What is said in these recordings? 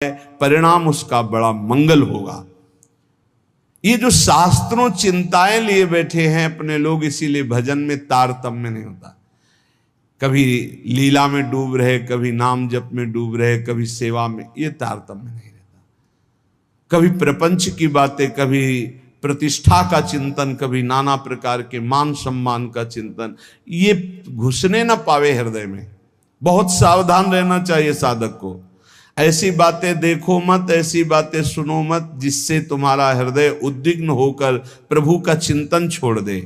परिणाम उसका बड़ा मंगल होगा। ये जो शास्त्रों चिंताएं लिए बैठे हैं अपने लोग, इसीलिए भजन में तारतम्य नहीं होता। कभी लीला में डूब रहे, कभी नाम जप में डूब रहे, कभी सेवा में, ये तारतम्य नहीं रहता। कभी प्रपंच की बातें, कभी प्रतिष्ठा का चिंतन, कभी नाना प्रकार के मान सम्मान का चिंतन, ये घुसने ना पावे हृदय में। बहुत सावधान रहना चाहिए साधक को। ऐसी बातें देखो मत, ऐसी बातें सुनो मत जिससे तुम्हारा हृदय उद्विग्न होकर प्रभु का चिंतन छोड़ दे।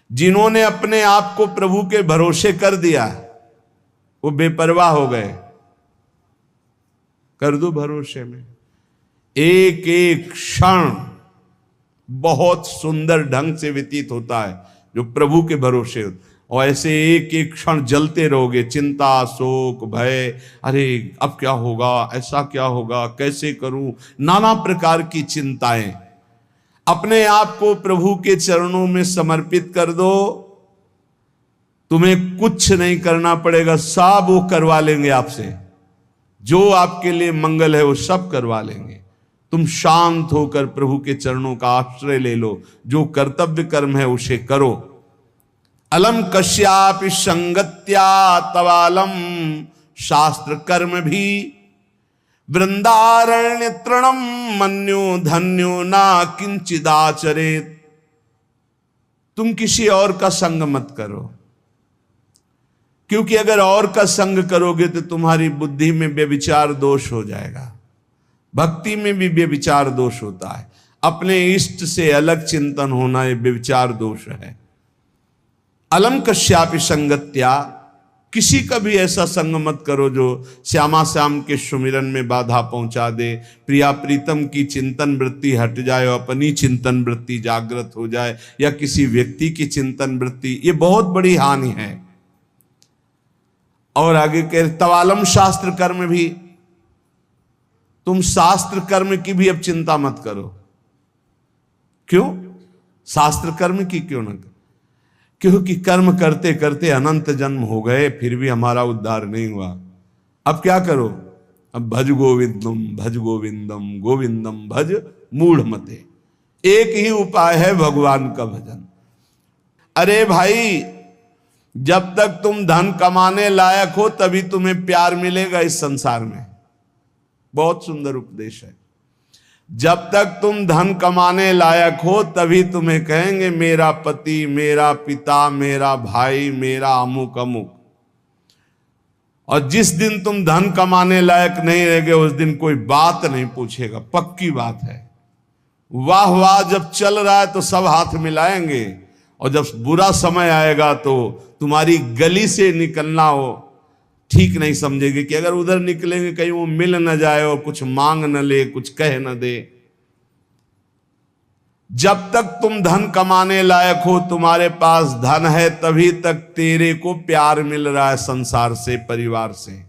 जिन्होंने अपने आप को प्रभु के भरोसे कर दिया वो बेपरवाह हो गए। कर दो भरोसे में, एक एक क्षण बहुत सुंदर ढंग से व्यतीत होता है जो प्रभु के भरोसे होता। और ऐसे एक एक क्षण जलते रहोगे, चिंता, शोक, भय, अरे अब क्या होगा, ऐसा क्या होगा, कैसे करूं, नाना प्रकार की चिंताएं। अपने आप को प्रभु के चरणों में समर्पित कर दो, तुम्हें कुछ नहीं करना पड़ेगा, सब वो करवा लेंगे आपसे। जो आपके लिए मंगल है वो सब करवा लेंगे। तुम शांत होकर प्रभु के चरणों का आश्रय ले लो, जो कर्तव्य कर्म है उसे करो। अलम कश्यापि संगत्या तवालम शास्त्र कर्म भी वृंदारण्य तृणम मन्यो धन्यो ना किंचिदाचरेत। तुम किसी और का संग मत करो, क्योंकि अगर और का संग करोगे तो तुम्हारी बुद्धि में व्यभिचार दोष हो जाएगा। भक्ति में भी व्यभिचार दोष होता है। अपने इष्ट से अलग चिंतन होना ये व्यभिचार दोष है। अलम कश्यापि संगत्या, किसी का भी ऐसा संग मत करो जो श्यामा श्याम के सुमिरन में बाधा पहुंचा दे, प्रिया प्रीतम की चिंतन वृत्ति हट जाए और अपनी चिंतन वृत्ति जागृत हो जाए, या किसी व्यक्ति की चिंतन वृत्ति, ये बहुत बड़ी हानि है। और आगे कह तवालम शास्त्र कर्म भी, तुम शास्त्र कर्म की भी अब चिंता मत करो। क्यों? शास्त्र कर्म की क्यों न करो? क्योंकि कर्म करते करते अनंत जन्म हो गए, फिर भी हमारा उद्धार नहीं हुआ। अब क्या करो? अब भज गोविंदम भज गोविंदम गोविंदम भज मूढ़ मते। एक ही उपाय है भगवान का भजन। अरे भाई, जब तक तुम धन कमाने लायक हो तभी तुम्हें प्यार मिलेगा इस संसार में। बहुत सुंदर उपदेश है। जब तक तुम धन कमाने लायक हो तभी तुम्हें कहेंगे मेरा पति, मेरा पिता, मेरा भाई, मेरा अमुक अमुक। और जिस दिन तुम धन कमाने लायक नहीं रहोगे उस दिन कोई बात नहीं पूछेगा, पक्की बात है। वाह वाह जब चल रहा है तो सब हाथ मिलाएंगे, और जब बुरा समय आएगा तो तुम्हारी गली से निकलना हो ठीक नहीं समझेगी कि अगर उधर निकलेंगे कहीं वो मिल न जाए और कुछ मांग न ले, कुछ कह न दे। जब तक तुम धन कमाने लायक हो, तुम्हारे पास धन है, तभी तक तेरे को प्यार मिल रहा है संसार से, परिवार से।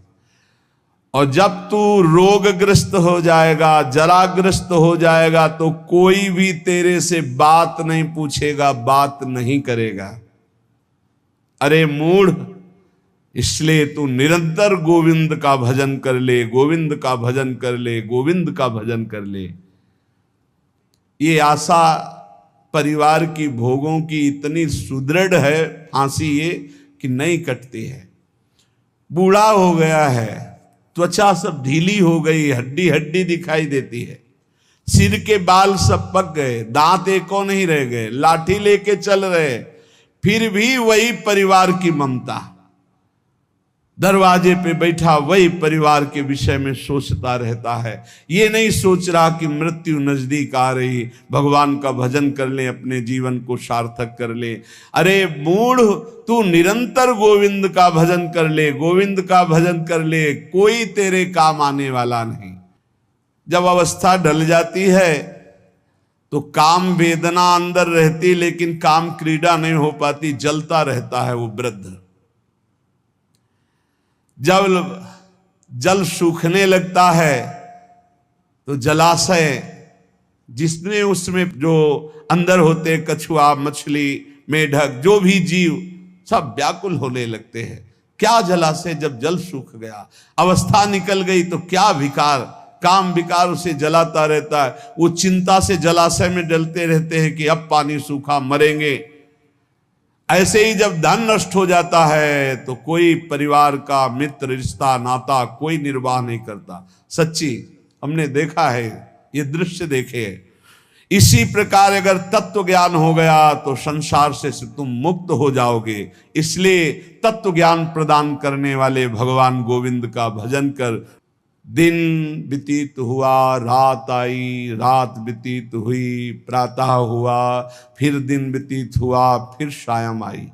और जब तू रोगग्रस्त हो जाएगा, जराग्रस्त हो जाएगा, तो कोई भी तेरे से बात नहीं पूछेगा, बात नहीं करेगा। अरे मूढ़, इसलिए तू निरंतर गोविंद का भजन कर ले, गोविंद का भजन कर ले, गोविंद का भजन कर ले। ये आशा परिवार की भोगों की इतनी सुदृढ़ है फांसी ये कि नहीं कटती है। बूढ़ा हो गया है, त्वचा सब ढीली हो गई, हड्डी हड्डी दिखाई देती है, सिर के बाल सब पक गए, दांत एको नहीं रह गए, लाठी लेके चल रहे, फिर भी वही परिवार की ममता। दरवाजे पे बैठा वही परिवार के विषय में सोचता रहता है। ये नहीं सोच रहा कि मृत्यु नजदीक आ रही, भगवान का भजन कर ले, अपने जीवन को सार्थक कर ले। अरे मूढ़, तू निरंतर गोविंद का भजन कर ले, गोविंद का भजन कर ले, कोई तेरे काम आने वाला नहीं। जब अवस्था ढल जाती है तो काम वेदना अंदर रहती, लेकिन काम क्रीड़ा नहीं हो पाती, जलता रहता है वो वृद्ध। जब जल सूखने लगता है तो जलाशय, जिसमें उसमें जो अंदर होते कछुआ, मछली, मेढक, जो भी जीव सब व्याकुल होने लगते हैं। क्या जलाशय, जब जल सूख गया, अवस्था निकल गई तो क्या विकार काम विकार उसे जलाता रहता है, वो चिंता से जलाशय में डलते रहते हैं कि अब पानी सूखा, मरेंगे। ऐसे ही जब धन नष्ट हो जाता है तो कोई परिवार का मित्र, रिश्ता, नाता कोई निर्वाह नहीं करता। सच्ची हमने देखा है, ये दृश्य देखे हैं। इसी प्रकार अगर तत्व ज्ञान हो गया तो संसार से तुम मुक्त हो जाओगे। इसलिए तत्व ज्ञान प्रदान करने वाले भगवान गोविंद का भजन कर। दिन व्यतीत हुआ, रात आई, रात व्यतीत हुई, प्रातः हुआ, फिर दिन व्यतीत हुआ, फिर सायं आई।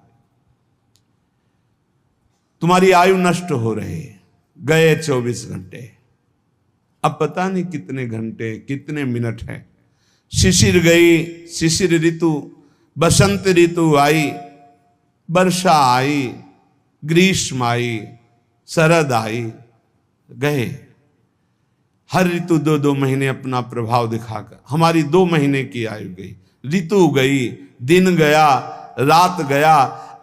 तुम्हारी आयु नष्ट हो रही, गए 24 घंटे, अब पता नहीं कितने घंटे, कितने मिनट हैं। शिशिर गई, शिशिर ऋतु, बसंत ऋतु आई, वर्षा आई, ग्रीष्म आई, शरद आई, गए। हर ऋतु 2-2 महीने अपना प्रभाव दिखाकर हमारी 2 महीने की आयु गई। ऋतु गई, दिन गया, रात गया,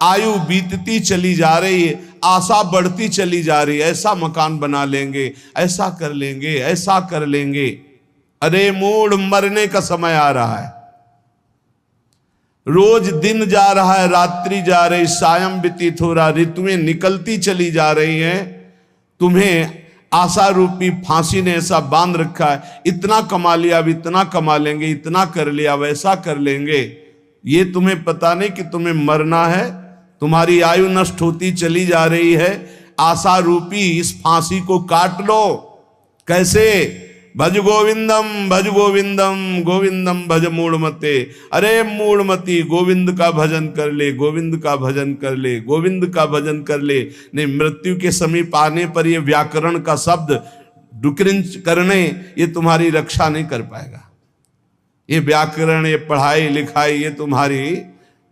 आयु बीतती चली जा रही है, आशा बढ़ती चली जा रही है। ऐसा मकान बना लेंगे, ऐसा कर लेंगे, ऐसा कर लेंगे। अरे मूड, मरने का समय आ रहा है। रोज दिन जा रहा है, रात्रि जा रही, सायं व्यतीत हो रहा, ऋतुएं निकलती चली जा रही हैं। तुम्हें आशा रूपी फांसी ने ऐसा बांध रखा है, इतना कमा लिया, अब इतना कमा लेंगे, इतना कर लिया, वैसा कर लेंगे। ये तुम्हें पता नहीं कि तुम्हें मरना है। तुम्हारी आयु नष्ट होती चली जा रही है। आशा रूपी इस फांसी को काट लो। कैसे? भज गोविंदम, भज गोविंदम, गोविंदम भज मूढ़मते। अरे मूढ़मती, गोविंद का भजन कर ले, गोविंद का भजन कर ले, गोविंद का भजन कर ले। नहीं, मृत्यु के समीप आने पर ये व्याकरण का शब्द डुक्रिंच करने, ये तुम्हारी रक्षा नहीं कर पाएगा। ये व्याकरण, ये पढ़ाई लिखाई, ये तुम्हारी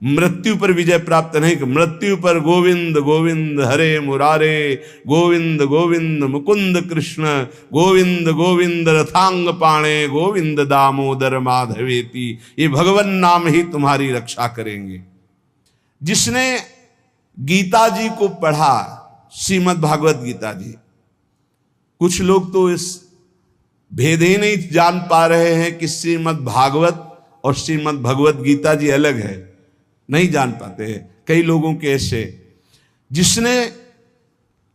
मृत्यु पर विजय प्राप्त नहीं। मृत्यु पर गोविंद गोविंद हरे मुरारे, गोविंद गोविंद मुकुंद कृष्ण, गोविंद गोविंद रथांग पाणे, गोविंद दामोदर माधवेति। ये भगवान नाम ही तुम्हारी रक्षा करेंगे। जिसने गीता जी को पढ़ा, श्रीमद् भागवत गीता जी, कुछ लोग तो इस भेद ही नहीं जान पा रहे हैं कि श्रीमद् भागवत और श्रीमद् भगवत गीता जी अलग है, नहीं जान पाते हैं कई लोगों के ऐसे। जिसने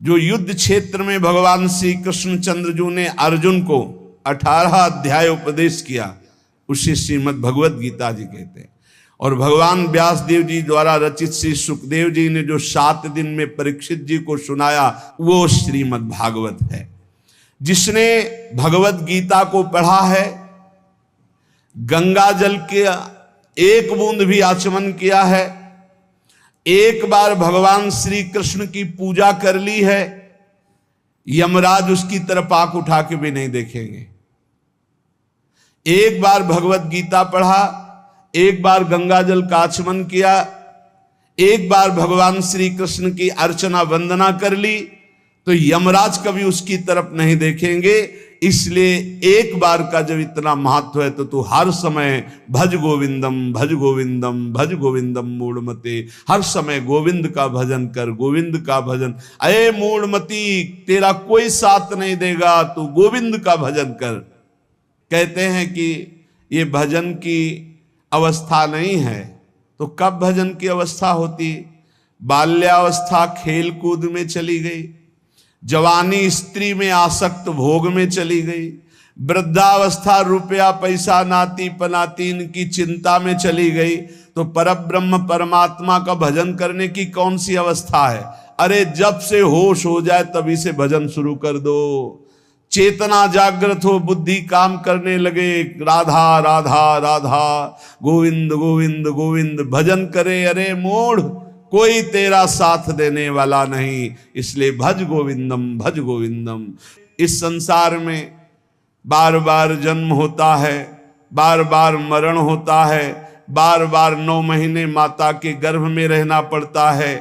जो युद्ध क्षेत्र में भगवान श्री कृष्णचंद्र जी ने अर्जुन को 18 अध्याय उपदेश किया, उसे श्रीमद् भगवत गीता जी कहते हैं। और भगवान व्यास देव जी द्वारा रचित श्री सुखदेव जी ने जो 7 दिन में परीक्षित जी को सुनाया, वो श्रीमद् भागवत है। जिसने भगवत गीता को पढ़ा है, गंगा जल के एक बूंद भी आचमन किया है, एक बार भगवान श्री कृष्ण की पूजा कर ली है, यमराज उसकी तरफ आंख उठा के भी नहीं देखेंगे। एक बार भगवत गीता पढ़ा, एक बार गंगा जल का आचमन किया, एक बार भगवान श्री कृष्ण की अर्चना वंदना कर ली, तो यमराज कभी उसकी तरफ नहीं देखेंगे। इसलिए एक बार का जब इतना महत्व है तो तू हर समय भज गोविंदम, भज गोविंदम, भज गोविंदम मूढ़मते। हर समय गोविंद का भजन कर, गोविंद का भजन। अये मूढ़मती, तेरा कोई साथ नहीं देगा, तू गोविंद का भजन कर। कहते हैं कि ये भजन की अवस्था नहीं है, तो कब भजन की अवस्था होती? बाल्यावस्था खेल कूद में चली गई, जवानी स्त्री में आसक्त भोग में चली गई, वृद्धावस्था रुपया पैसा नाती पनातीन की चिंता में चली गई, तो परब्रह्म परमात्मा का भजन करने की कौन सी अवस्था है? अरे जब से होश हो जाए तभी से भजन शुरू कर दो। चेतना जागृत हो, बुद्धि काम करने लगे, राधा राधा राधा, गोविंद गोविंद गोविंद भजन करे। अरे मूढ़, कोई तेरा साथ देने वाला नहीं, इसलिए भज गोविंदम, भज गोविंदम। इस संसार में बार बार जन्म होता है, बार बार मरण होता है, बार बार 9 महीने माता के गर्भ में रहना पड़ता है।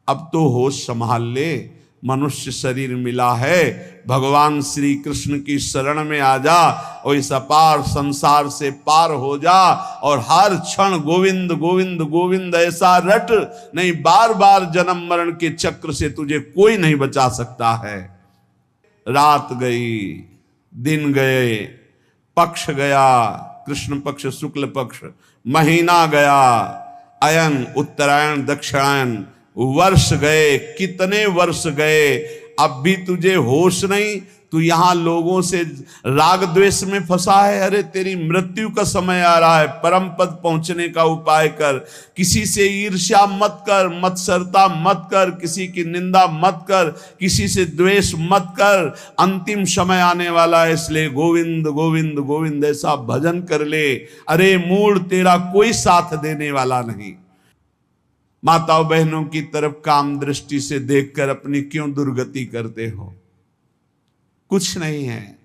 अब तो होश संभाल ले, मनुष्य शरीर मिला है, भगवान श्री कृष्ण की शरण में आ जा और इस अपार संसार से पार हो जा, और हर क्षण गोविंद गोविंद गोविंद ऐसा रट, नहीं बार बार जन्म मरण के चक्र से तुझे कोई नहीं बचा सकता है। रात गई, दिन गए, पक्ष गया, कृष्ण पक्ष शुक्ल पक्ष, महीना गया, अयन उत्तरायण दक्षिणायन, वर्ष गए, कितने वर्ष गए, अब भी तुझे होश नहीं। तू यहां लोगों से राग द्वेष में फंसा है। अरे तेरी मृत्यु का समय आ रहा है, परम पद पहुंचने का उपाय कर। किसी से ईर्ष्या मत कर, मत्सरता मत कर, किसी की निंदा मत कर, किसी से द्वेष मत कर। अंतिम समय आने वाला है, इसलिए गोविंद गोविंद गोविंद ऐसा भजन कर ले। अरे मूड तेरा कोई साथ देने वाला नहीं। माताओं बहनों की तरफ काम दृष्टि से देखकर अपनी क्यों दुर्गति करते हो? कुछ नहीं है।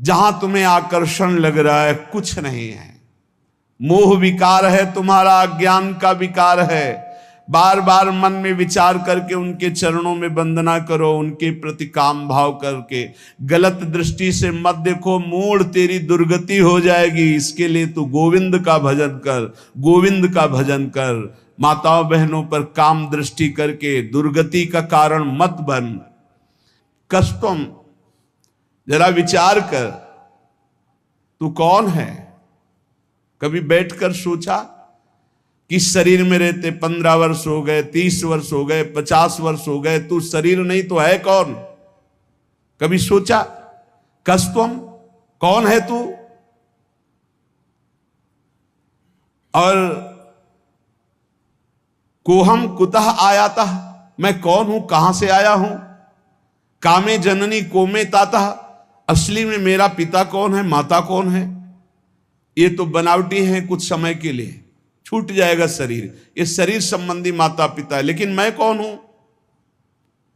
जहां तुम्हें आकर्षण लग रहा है कुछ नहीं है। मोह विकार है तुम्हारा, अज्ञान का विकार है। बार बार मन में विचार करके उनके चरणों में वंदना करो, उनके प्रति काम भाव करके। गलत दृष्टि से मत देखो, मूड तेरी दुर्गति हो जाएगी। इसके लिए तू गोविंद का भजन कर, गोविंद का भजन कर। माताओं बहनों पर काम दृष्टि करके दुर्गति का कारण मत बन। कष्टम, जरा विचार कर, तू कौन है? कभी बैठकर सोचा कि शरीर में रहते 15 वर्ष हो गए, 30 वर्ष हो गए, 50 वर्ष हो गए, तू शरीर नहीं तो है कौन? कभी सोचा? कष्टम, कौन है तू? और कोहम कुतः आयाता, मैं कौन हूं, कहां से आया हूं? कामे जननी कोमे ताता, असली में मेरा पिता कौन है, माता कौन है? ये तो बनावटी है, कुछ समय के लिए छूट जाएगा शरीर। ये शरीर संबंधी माता पिता है, लेकिन मैं कौन हूं?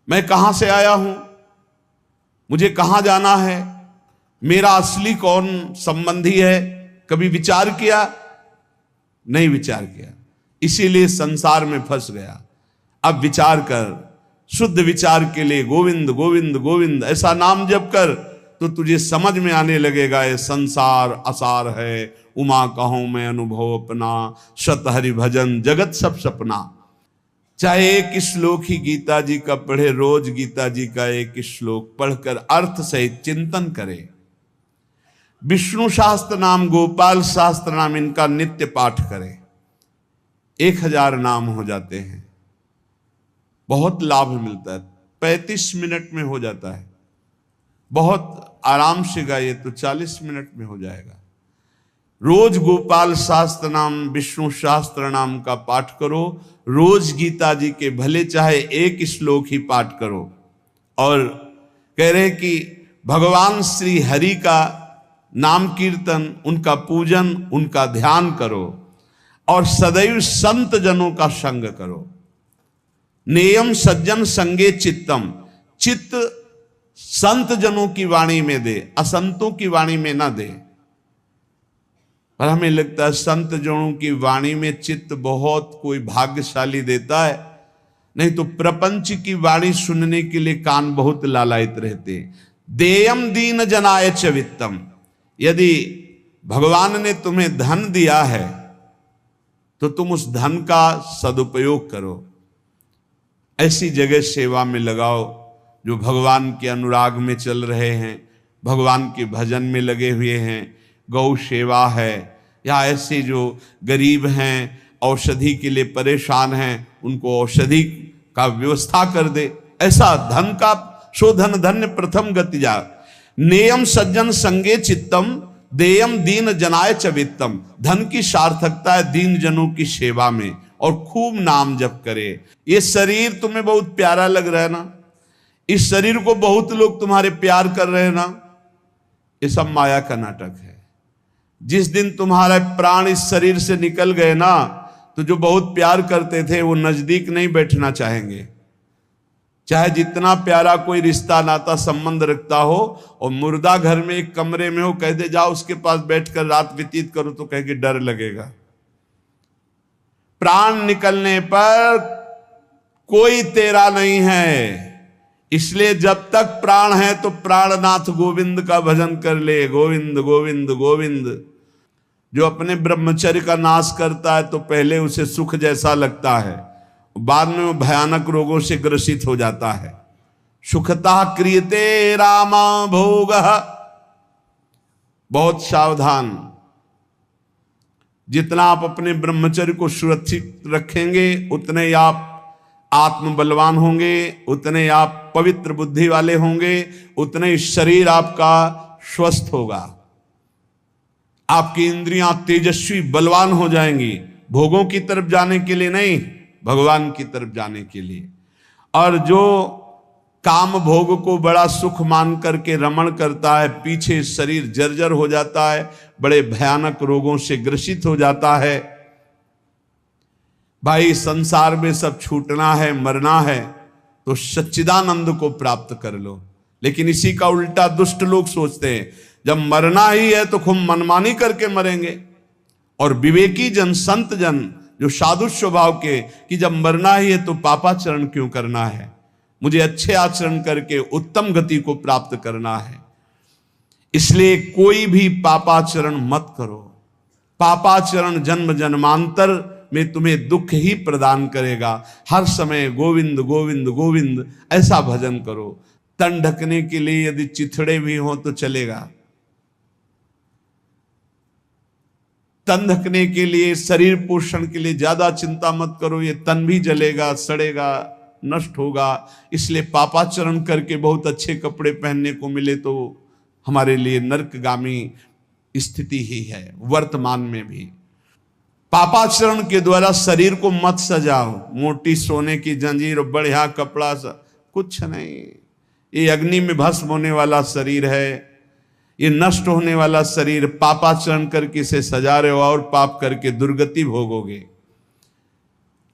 मैं कहां से आया हूं? मुझे कहां जाना है? मेरा असली कौन संबंधी है? कभी विचार किया? नहीं विचार किया, इसीलिए संसार में फंस गया। अब विचार कर, शुद्ध विचार के लिए गोविंद गोविंद गोविंद ऐसा नाम जप कर, तो तुझे समझ में आने लगेगा ये संसार असार है। उमा कहूं मैं अनुभव अपना, शत हरि भजन जगत सब सपना। चाहे एक श्लोक ही गीता जी का पढ़े, रोज गीता जी का एक श्लोक पढ़कर अर्थ सहित चिंतन करे। विष्णु शास्त्र नाम, गोपाल शास्त्र नाम, इनका नित्य पाठ करे। 1000 नाम हो जाते हैं, बहुत लाभ मिलता है। 35 मिनट में हो जाता है, बहुत आराम से गाइए तो 40 मिनट में हो जाएगा। रोज गोपाल शास्त्र नाम, विष्णु शास्त्र नाम का पाठ करो। रोज गीता जी के भले चाहे एक श्लोक ही पाठ करो। और कह रहे कि भगवान श्री हरि का नाम कीर्तन, उनका पूजन, उनका ध्यान करो और सदैव संत जनों का संग करो। नेयम सज्जन संगे चित्तम, चित्त संत जनों की वाणी में दे, असंतों की वाणी में ना दे। और हमें लगता है संत जनों की वाणी में चित्त बहुत कोई भाग्यशाली देता है, नहीं तो प्रपंच की वाणी सुनने के लिए कान बहुत लालायित रहते। देयम दीन जनाय च वित्तम, यदि भगवान ने तुम्हें धन दिया है तो तुम उस धन का सदुपयोग करो। ऐसी जगह सेवा में लगाओ जो भगवान के अनुराग में चल रहे हैं, भगवान के भजन में लगे हुए हैं। गौ सेवा है, या ऐसे जो गरीब हैं, औषधि के लिए परेशान हैं, उनको औषधि का व्यवस्था कर दे। ऐसा धन का शोधन धन्य प्रथम गति जा। नेयम सज्जन संगे चित्तम, देयम दीन जनाय च वित्तम। धन की सार्थकता है दीन जनों की सेवा में, और खूब नाम जप करे। ये शरीर तुम्हें बहुत प्यारा लग रहा है ना, इस शरीर को बहुत लोग तुम्हारे प्यार कर रहे हैं ना, ये सब माया का नाटक है। जिस दिन तुम्हारा प्राण इस शरीर से निकल गए ना, तो जो बहुत प्यार करते थे वो नजदीक नहीं बैठना चाहेंगे। चाहे जितना प्यारा कोई रिश्ता नाता संबंध रखता हो, और मुर्दा घर में एक कमरे में हो, कह दे जाओ उसके पास बैठकर रात व्यतीत करो, तो कह के डर लगेगा। प्राण निकलने पर कोई तेरा नहीं है, इसलिए जब तक प्राण है तो प्राणनाथ गोविंद का भजन कर ले। गोविंद गोविंद गोविंद। जो अपने ब्रह्मचर्य का नाश करता है तो पहले उसे सुख जैसा लगता है, बाद में वो भयानक रोगों से ग्रसित हो जाता है। सुखता क्रियते रामा भोग। बहुत सावधान, जितना आप अपने ब्रह्मचर्य को सुरक्षित रखेंगे उतने ही आप आत्म बलवान होंगे, उतने ही आप पवित्र बुद्धि वाले होंगे, उतने ही शरीर आपका स्वस्थ होगा, आपकी इंद्रियां तेजस्वी बलवान हो जाएंगी, भोगों की तरफ जाने के लिए नहीं, भगवान की तरफ जाने के लिए। और जो काम भोग को बड़ा सुख मान करके रमण करता है, पीछे शरीर जर्जर हो जाता है, बड़े भयानक रोगों से ग्रसित हो जाता है। भाई संसार में सब छूटना है, मरना है, तो सच्चिदानंद को प्राप्त कर लो। लेकिन इसी का उल्टा दुष्ट लोग सोचते हैं, जब मरना ही है तो खूब मनमानी करके मरेंगे। और विवेकी जन, संत जन जो साधु स्वभाव के, कि जब मरना ही है तो पापाचरण क्यों करना है, मुझे अच्छे आचरण करके उत्तम गति को प्राप्त करना है। इसलिए कोई भी पापाचरण मत करो। पापाचरण जन्म जन्मांतर में तुम्हें दुख ही प्रदान करेगा। हर समय गोविंद गोविंद गोविंद ऐसा भजन करो। तन ढकने के लिए यदि चिथड़े भी हो तो चलेगा, तन ढकने के लिए, शरीर पोषण के लिए ज्यादा चिंता मत करो, ये तन भी जलेगा, सड़ेगा, नष्ट होगा। इसलिए पापाचरण करके बहुत अच्छे कपड़े पहनने को मिले तो हमारे लिए नरकगामी स्थिति ही है। वर्तमान में भी पापाचरण के द्वारा शरीर को मत सजाओ, मोटी सोने की जंजीर, बढ़िया कपड़ा, कुछ नहीं। ये अग्नि में भस्म होने वाला शरीर है, ये नष्ट होने वाला शरीर। पापाचरण करके इसे सजा रहे हो और पाप करके दुर्गति भोगोगे।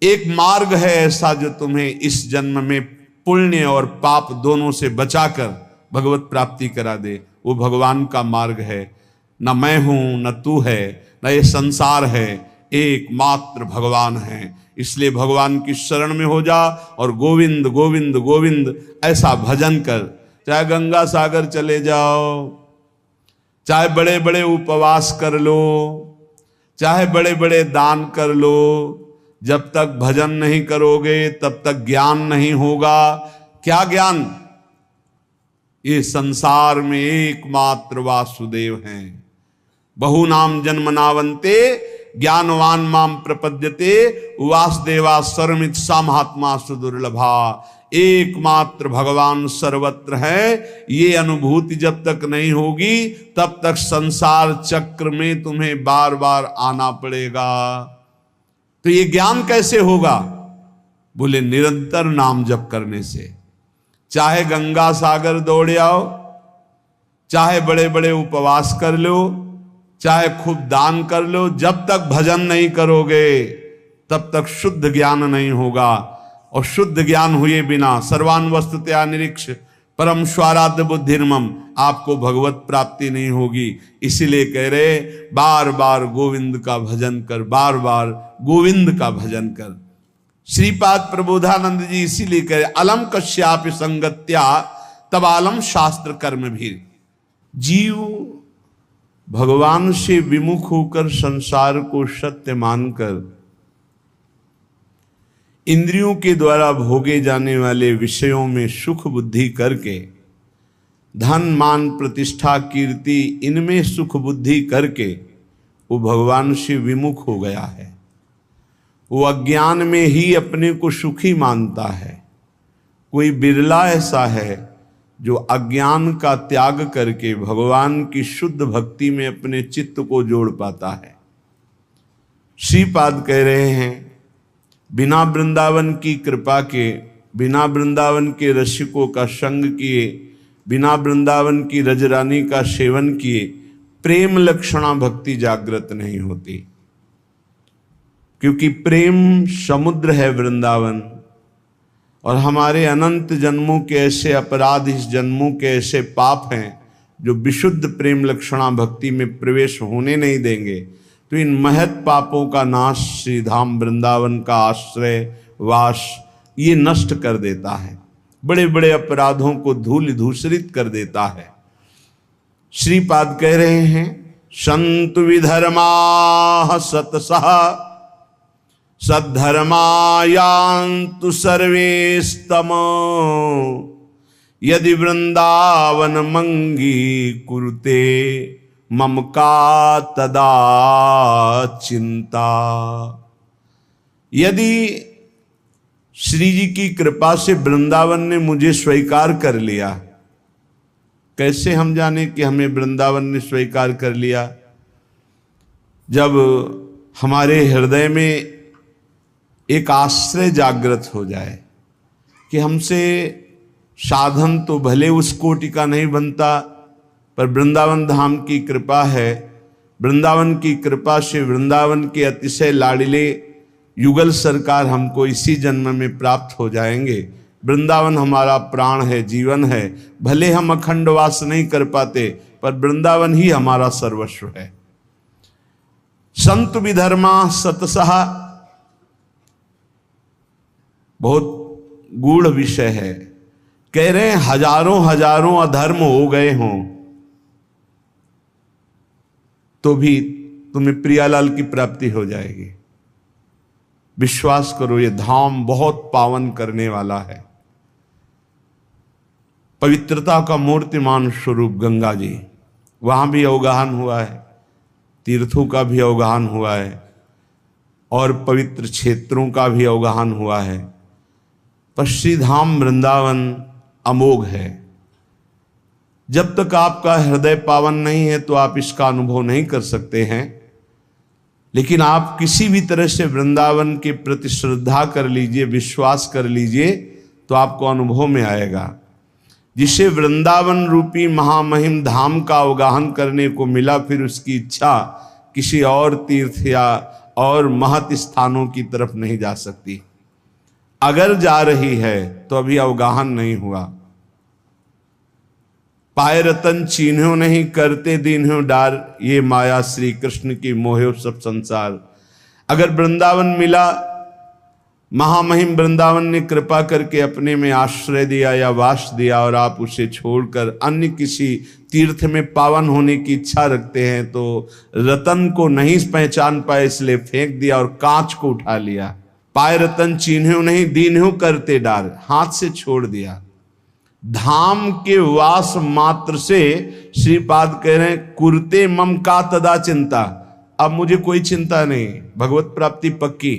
एक मार्ग है ऐसा जो तुम्हें इस जन्म में पुण्य और पाप दोनों से बचाकर भगवत प्राप्ति करा दे। वो भगवान का मार्ग है। न मैं हूं, न तू है, न ये संसार है, एकमात्र भगवान है। इसलिए भगवान की शरण में हो जा और गोविंद गोविंद गोविंद ऐसा भजन कर। चाहे गंगा सागर चले जाओ, चाहे बड़े बड़े उपवास कर लो, चाहे बड़े बड़े दान कर लो, जब तक भजन नहीं करोगे तब तक ज्ञान नहीं होगा। क्या ज्ञान? ये संसार में एकमात्र वासुदेव हैं। बहु नाम जन्मनावंते ज्ञानवान माम प्रपद्यते वासुदेवा सर्वमित सा महात्मा सुदुर्लभा। एकमात्र भगवान सर्वत्र है। ये अनुभूति जब तक नहीं होगी तब तक संसार चक्र में तुम्हें बार बार आना पड़ेगा। तो ये ज्ञान कैसे होगा? बोले निरंतर नाम जप करने से। चाहे गंगा सागर दौड़ आओ, चाहे बड़े बड़े उपवास कर लो, चाहे खूब दान कर लो, जब तक भजन नहीं करोगे तब तक शुद्ध ज्ञान नहीं होगा। और शुद्ध ज्ञान हुए बिना सर्वान वस्तुतया निरीक्ष परम स्वाराध्य बुद्धिर्मम, आपको भगवत प्राप्ति नहीं होगी। इसीलिए कह रहे बार बार गोविंद का भजन कर, बार बार गोविंद का भजन कर। श्रीपाद प्रबोधानंद जी इसीलिए कह रहे अलम कश्यापि संगत्या तबालम शास्त्र कर्म भी। जीव भगवान से विमुख होकर संसार को सत्य मानकर इंद्रियों के द्वारा भोगे जाने वाले विषयों में सुख बुद्धि करके, धन मान प्रतिष्ठा कीर्ति इनमें सुख बुद्धि करके वो भगवान से विमुख हो गया है। वो अज्ञान में ही अपने को सुखी मानता है। कोई बिरला ऐसा है जो अज्ञान का त्याग करके भगवान की शुद्ध भक्ति में अपने चित्त को जोड़ पाता है। श्रीपाद कह रहे हैं बिना वृंदावन की कृपा के, बिना वृंदावन के रसिकों का संग किए, बिना वृंदावन की रजरानी का सेवन किए प्रेम लक्षणा भक्ति जागृत नहीं होती। क्योंकि प्रेम समुद्र है वृंदावन, और हमारे अनंत जन्मों के ऐसे अपराध, इस जन्मों के ऐसे पाप हैं जो विशुद्ध प्रेम लक्षणा भक्ति में प्रवेश होने नहीं देंगे। तो इन महत् पापों का नाश श्री धाम वृंदावन का आश्रय वास ये नष्ट कर देता है, बड़े बड़े अपराधों को धूल धूसरित कर देता है। श्रीपाद कह रहे हैं संतु विधर्मा सतसः सद्धर्मायांतु सर्वे स्तम यदि वृंदावन मंगी कुरुते मम का तदा चिंता। यदि श्री जी की कृपा से वृंदावन ने मुझे स्वीकार कर लिया, कैसे हम जाने कि हमें वृंदावन ने स्वीकार कर लिया? जब हमारे हृदय में एक आश्रय जागृत हो जाए कि हमसे साधन तो भले उस कोटि का नहीं बनता, पर वृंदावन धाम की कृपा है। वृंदावन की कृपा से वृंदावन के अतिशय लाडिले युगल सरकार हमको इसी जन्म में प्राप्त हो जाएंगे। वृंदावन हमारा प्राण है, जीवन है। भले हम अखंड वास नहीं कर पाते, पर वृंदावन ही हमारा सर्वस्व है। संत विधर्मा सतसहा बहुत गूढ़ विषय है। कह रहे हैं हजारों हजारों अधर्म हो गए हों तो भी तुम्हें प्रियालाल की प्राप्ति हो जाएगी। विश्वास करो, ये धाम बहुत पावन करने वाला है। पवित्रता का मूर्तिमान स्वरूप गंगा जी, वहां भी अवगाहन हुआ है, तीर्थों का भी अवगाहन हुआ है और पवित्र क्षेत्रों का भी अवगाहन हुआ है। पर श्री धाम वृंदावन अमोघ है। जब तक आपका हृदय पावन नहीं है तो आप इसका अनुभव नहीं कर सकते हैं। लेकिन आप किसी भी तरह से वृंदावन के प्रति श्रद्धा कर लीजिए, विश्वास कर लीजिए, तो आपको अनुभव में आएगा। जिसे वृंदावन रूपी महामहिम धाम का अवगाहन करने को मिला, फिर उसकी इच्छा किसी और तीर्थ या और महत स्थानों की तरफ नहीं जा सकती। अगर जा रही है तो अभी अवगाहन नहीं हुआ। पाए रतन चीन्हो नहीं, करते दीन्हो डार, ये माया श्री कृष्ण की मोहे सब संसार। अगर वृंदावन मिला, महामहिम वृंदावन ने कृपा करके अपने में आश्रय दिया या वास दिया, और आप उसे छोड़कर अन्य किसी तीर्थ में पावन होने की इच्छा रखते हैं, तो रतन को नहीं पहचान पाए इसलिए फेंक दिया और कांच को उठा लिया। पाए रतन चीन्हो नहीं, दीन्हो करते डार, हाथ से छोड़ दिया। धाम के वास मात्र से श्रीपाद कह रहे हैं कुरते मम का तदा चिंता। अब मुझे कोई चिंता नहीं, भगवत प्राप्ति पक्की।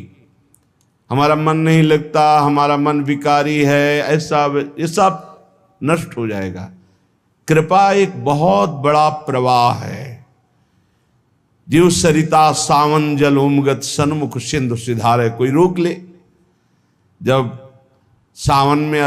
हमारा मन नहीं लगता, हमारा मन विकारी है, ऐसा ये सब नष्ट हो जाएगा। कृपा एक बहुत बड़ा प्रवाह है। जीव सरिता सावन जल उमगत सन्मुख सिंधु सिधारे, कोई रोक ले। जब सावन में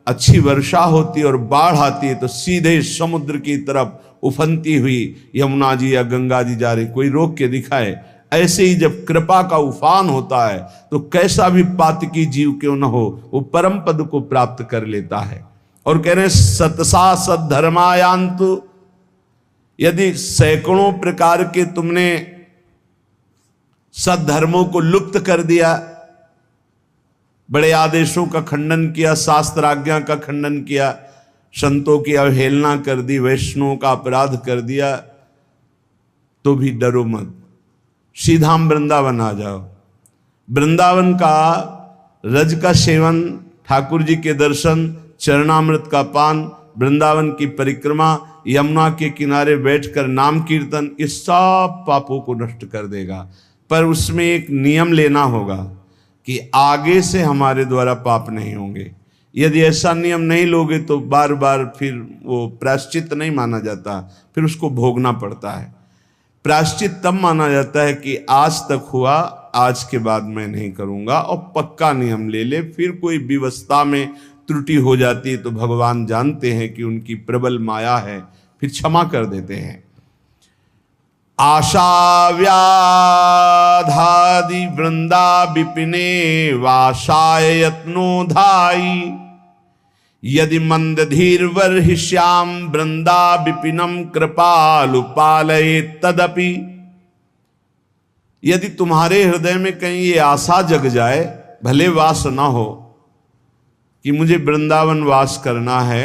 अच्छी वर्षा होती और बाढ़ आती है तो सीधे समुद्र की तरफ उफनती हुई यमुना जी या गंगा जी जा रही, कोई रोक के दिखाए। ऐसे ही जब कृपा का उफान होता है तो कैसा भी पातकी जीव क्यों न हो, वो परम पद को प्राप्त कर लेता है। और कह रहे सतसा सद्धर्मायांतु, यदि सैकड़ों प्रकार के तुमने सद्धर्मों को लुप्त कर दिया, बड़े आदेशों का खंडन किया, शास्त्र आज्ञा का खंडन किया, संतों की अवहेलना कर दी, वैष्णवों का अपराध कर दिया, तो भी डरो मत, सीधा वृंदावन आ जाओ। वृंदावन का रज का सेवन, ठाकुर जी के दर्शन, चरणामृत का पान, वृंदावन की परिक्रमा, यमुना के किनारे बैठकर नाम कीर्तन, इस सब पापों को नष्ट कर देगा। पर उसमें एक नियम लेना होगा कि आगे से हमारे द्वारा पाप नहीं होंगे। यदि ऐसा नियम नहीं लोगे तो बार बार फिर वो प्रायश्चित नहीं माना जाता, फिर उसको भोगना पड़ता है। प्रायश्चित तब माना जाता है कि आज तक हुआ, आज के बाद मैं नहीं करूंगा, और पक्का नियम ले ले। फिर कोई व्यवस्था में त्रुटि हो जाती है तो भगवान जानते हैं कि उनकी प्रबल माया है, फिर क्षमा कर देते हैं। आशा व्याधादि वृंदा विपिने वासाय यत्नो धाई, यदि मंद धीर वर्हिष्याम वृंदा विपिनम कृपालु पालये तदपि। यदि तुम्हारे हृदय में कहीं ये आशा जग जाए, भले वास ना हो कि मुझे वृंदावन वास करना है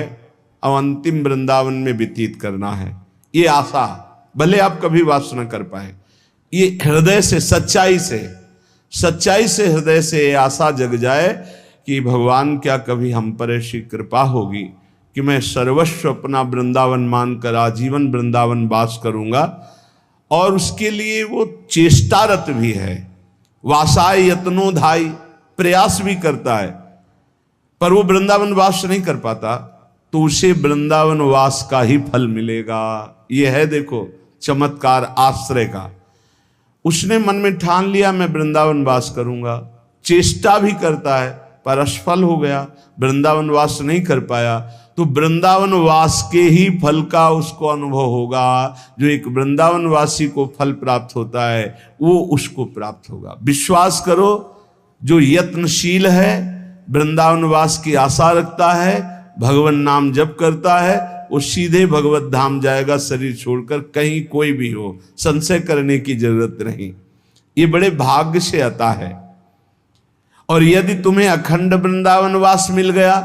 और अंतिम वृंदावन में व्यतीत करना है, ये आशा भले आप कभी वास न कर पाए, ये हृदय से सच्चाई से हृदय से आशा जग जाए कि भगवान क्या कभी हम पर ऐसी कृपा होगी कि मैं सर्वस्व अपना वृंदावन मानकर आजीवन वृंदावन वास करूंगा, और उसके लिए वो चेष्टारत भी है, वासाय यत्नोधाई, प्रयास भी करता है, पर वो वृंदावन वास नहीं कर पाता, तो उसे वृंदावन वास का ही फल मिलेगा। ये है देखो चमत्कार आश्रय का। उसने मन में ठान लिया मैं वृंदावन वास करूंगा, चेष्टा भी करता है पर असफल हो गया, वृंदावन वास नहीं कर पाया, तो वृंदावन वास के ही फल का उसको अनुभव होगा। जो एक वृंदावन वासी को फल प्राप्त होता है वो उसको प्राप्त होगा। विश्वास करो, जो यत्नशील है, वृंदावन वास की आशा रखता है, भगवान नाम जप करता है, वो सीधे भगवत धाम जाएगा, शरीर छोड़कर, कहीं कोई भी हो, संशय करने की जरूरत नहीं। ये बड़े भाग्य से आता है। और यदि तुम्हें अखंड वृंदावन वास मिल गया,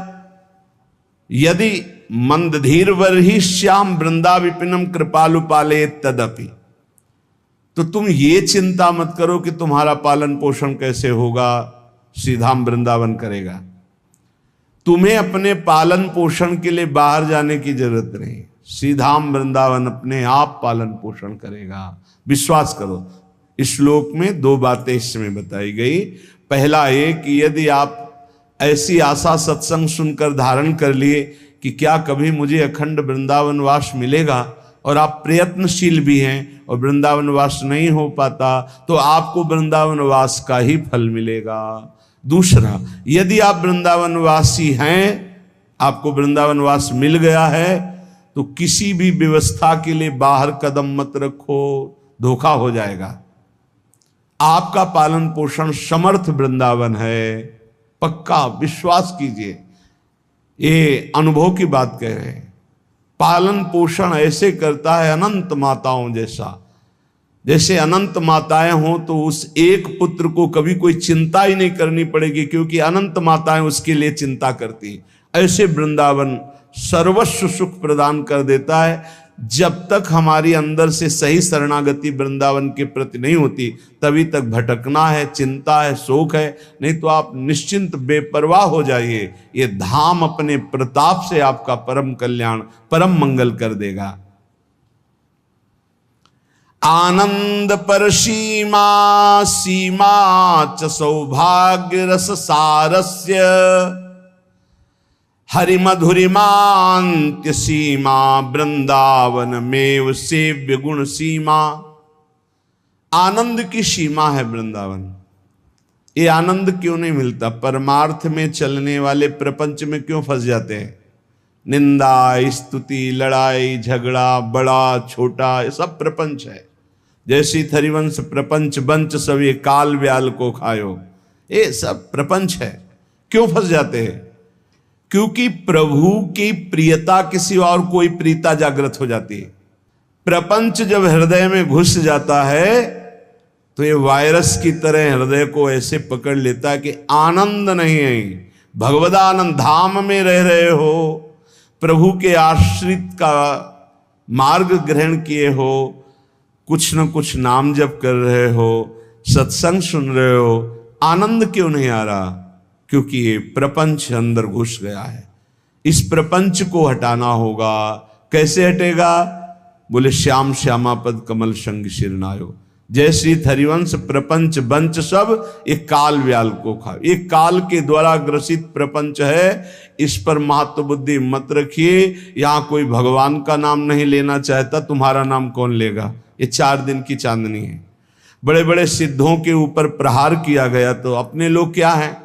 यदि मंदधीर वर ही श्याम वृंदा विपिनम कृपालु पाले तदपि, तो तुम ये चिंता मत करो कि तुम्हारा पालन पोषण कैसे होगा, सीधा वृंदावन करेगा। तुम्हें अपने पालन पोषण के लिए बाहर जाने की जरूरत नहीं, सीधा वृंदावन अपने आप पालन पोषण करेगा। विश्वास करो। इस श्लोक में दो बातें इसमें बताई गई। पहला ये कि यदि आप ऐसी आशा सत्संग सुनकर धारण कर लिए कि क्या कभी मुझे अखंड वृंदावन वास मिलेगा, और आप प्रयत्नशील भी हैं और वृंदावन वास नहीं हो पाता, तो आपको वृंदावन वास का ही फल मिलेगा। दूसरा, यदि आप वृंदावन वासी हैं, आपको वृंदावन वास मिल गया है, तो किसी भी व्यवस्था के लिए बाहर कदम मत रखो, धोखा हो जाएगा। आपका पालन पोषण समर्थ वृंदावन है, पक्का विश्वास कीजिए। ये अनुभव की बात कह रहे हैं। पालन पोषण ऐसे करता है अनंत माताओं जैसा। जैसे अनंत माताएं हों तो उस एक पुत्र को कभी कोई चिंता ही नहीं करनी पड़ेगी, क्योंकि अनंत माताएं उसके लिए चिंता करती। ऐसे वृंदावन सर्वस्व सुख प्रदान कर देता है। जब तक हमारी अंदर से सही शरणागति वृंदावन के प्रति नहीं होती, तभी तक भटकना है, चिंता है, शोक है। नहीं तो आप निश्चिंत बेपरवाह हो जाइए, ये धाम अपने प्रताप से आपका परम कल्याण, परम मंगल कर देगा। आनंद पर सीमा सीमा च सौभाग्य रस सारस्य, हरि मधुरिमांत्य सीमा वृंदावन मेव सेव्य गुण सीमा। आनंद की सीमा है वृंदावन। ये आनंद क्यों नहीं मिलता? परमार्थ में चलने वाले प्रपंच में क्यों फंस जाते हैं? निंदा, स्तुति, लड़ाई झगड़ा, बड़ा छोटा, ये सब प्रपंच है। जैसी थरिवंश प्रपंच बंच सब ये काल व्याल को खायो, ये सब प्रपंच है। क्यों फंस जाते हैं? क्योंकि प्रभु की प्रियता किसी और कोई प्रीता जागृत हो जाती है। प्रपंच जब हृदय में घुस जाता है तो ये वायरस की तरह हृदय को ऐसे पकड़ लेता है कि आनंद नहीं है। भगवदानंद धाम में रह रहे हो, प्रभु के आश्रित का मार्ग ग्रहण किए हो, कुछ न कुछ नाम जप कर रहे हो, सत्संग सुन रहे हो, आनंद क्यों नहीं आ रहा? क्योंकि ये प्रपंच अंदर घुस गया है। इस प्रपंच को हटाना होगा। कैसे हटेगा? बोले श्याम श्यामा पद कमल संग शिरनायो। जय श्री हरिवंश प्रपंच बंच सब ये काल व्याल को खा। ये काल के द्वारा ग्रसित प्रपंच है, इस पर महत्व बुद्धि मत रखिए। यहाँ कोई भगवान का नाम नहीं लेना चाहता, तुम्हारा नाम कौन लेगा? ये 4 दिन की चांदनी है। बड़े बड़े सिद्धों के ऊपर प्रहार किया गया तो अपने लोग क्या हैं?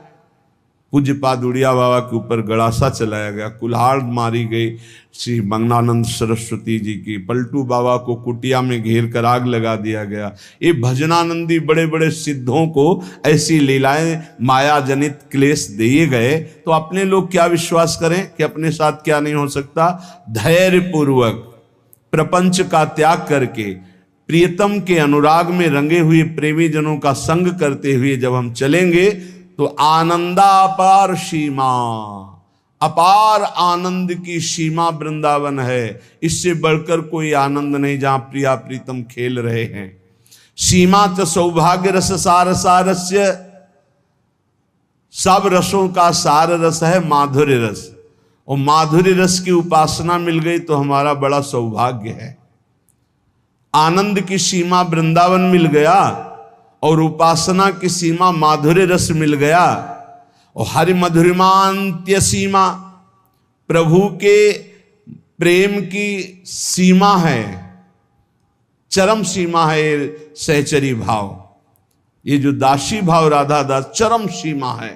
पूज्य पाद उड़िया बाबा के ऊपर गड़ासा चलाया गया, कुल्हाड़ मारी गई श्री मंगनानंद सरस्वती जी की, पलटू बाबा को कुटिया में घेर कर आग लगा दिया गया। ये भजनानंदी बड़े बड़े सिद्धों को ऐसी लीलाएं माया जनित क्लेश दिए गए, तो अपने लोग क्या विश्वास करें कि अपने साथ क्या नहीं हो सकता? धैर्य पूर्वक प्रपंच का त्याग करके प्रियतम के अनुराग में रंगे हुए प्रेमी जनों का संग करते हुए जब हम चलेंगे तो आनंदापार सीमा, अपार आनंद की सीमा वृंदावन है। इससे बढ़कर कोई आनंद नहीं जहां प्रिया प्रीतम खेल रहे हैं। सीमा च सौभाग्य रस सार सारस्य, सब रसों का सार रस है माधुर्य रस। और माधुर्य रस की उपासना मिल गई तो हमारा बड़ा सौभाग्य है। आनंद की सीमा वृंदावन मिल गया और उपासना की सीमा माधुर्य रस मिल गया, और हरि मधुरिमांत्य सीमा प्रभु के प्रेम की सीमा है, चरम सीमा है सहचरी भाव। ये जो दासी भाव राधा दास चरम सीमा है,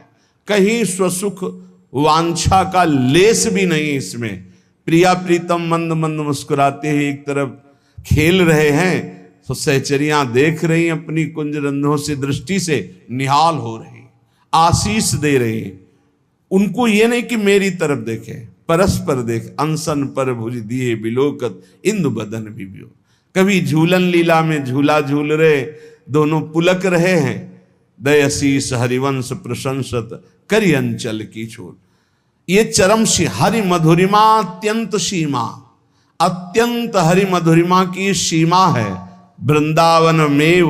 कहीं स्वसुख वांछा का लेस भी नहीं इसमें। प्रिया प्रीतम मंद मंद मुस्कुराते ही एक तरफ खेल रहे हैं तो सहचरियां देख रही अपनी कुंज रंध्रों से दृष्टि से निहाल हो रही, आशीष दे रही। उनको ये नहीं कि मेरी तरफ देखे, परस्पर देख अनसन पर भुज दिए बिलोकत इंदु बदन बिबियो। कभी झूलन लीला में झूला झूल रहे, दोनों पुलक रहे हैं। दयशीष हरिवंश प्रशंसत करी अंचल की छोड़। ये चरम हरि मधुरिमा अत्यंत सीमा, अत्यंत हरि मधुरिमा की सीमा है। वृंदावन में